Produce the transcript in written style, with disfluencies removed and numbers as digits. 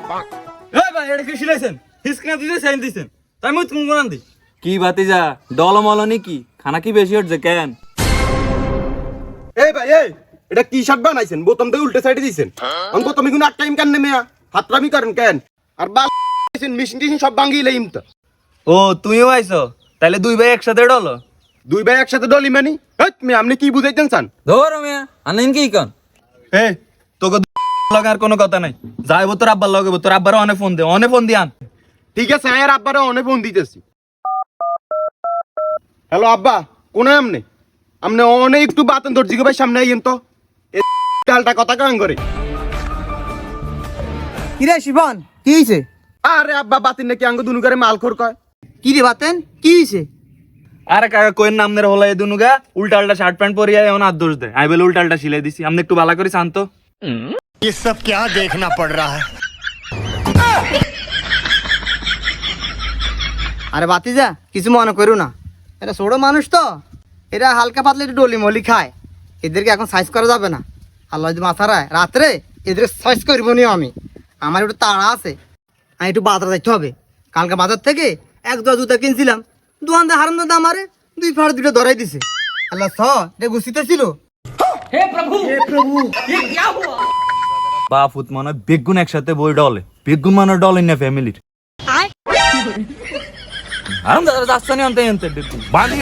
এই ভাই এটা কি শিলাইছেন হিসকানা দিতে সাইন দিছেন তাই মুত কোন কোন দি কি ভাতিজা ডলমল নাকি খানা কি বেশি হচ্ছে কেন? এই ভাই এই এটা কি শাক বানাইছেন বোতাম দিয়ে উল্টে সাইডে দিছেন আমি বোতামে কোনো টাইম কেন নেমে হাতরামি করেন কেন আর বাল মেশিন টিশিন সব ভাঙিয়ে লাইম তো। ও তুইও আইছো তাহলে দুই ভাই একসাথে ডলো দুই ভাই একসাথে ডলি মানি আপনি কি বুঝাইতেন চান? ধর মিয়া আনেন কি কন? এই তোকে লাগার কোনো কথা নাই যাইবো তোর আব্বার লাগাবো তোর আব্বারও অনেক ফোন দে অনেক ফোন দিয়ান ঠিক আছে আর আব্বারে অনেক ফোন দিতেছি। হ্যালো আব্বা কোন আমনে আমনে অনেক একটু বাতন দর্জি ভাই সামনে আইয়েন তো ডালটা কথা কান করে। কিরে শিবন কি হইছে? আরে আব্বা বাতিন নাকি আঙ্গ দুনু করে মালখোর কয়। কি রে বাতেন কি হইছে? আরে কাকা কোয়ের নাম নে হলাই দুনুগা উল্টা উল্টা শার্ট প্যান্ট পরিয়া এমন হাত দোষ দেয় আই বলে উল্টা উল্টা সিলাই দিছি আমনে একটু ভালো করে শান্ত। ये सब क्या देखना पड़ रहा है? আরে বাতিজা কিছু মনে করো না, এরা ছোট মানুষ তো, এরা হালকা পাতলা একটু ডলি মলি খায়, এদেরকে এখন সাইজ করা যাবে না। আল্লাহ যদি মাথা রায় রাত্রে এদের সাইজ করবো নি আমি, আমার একটু তাড়া আছে, আমি একটু বাজার যাইতে হবে। কালকে বাজার থেকে এক জোড়া জুতা কিনছিলাম, দোকানদার হারাম দাম আমারে 2 ফাড় 2টা ধরাই দিছে। আল্লাহ এটা গুছিতে ছিল। বাপুত মনে হয় বেগুন একসাথে বই ডলে বেগুন মানে ডলে না ফ্যামিলির আরাম দাদা যাচ্ছে না আনতে আনতে বেগুন বাড়ি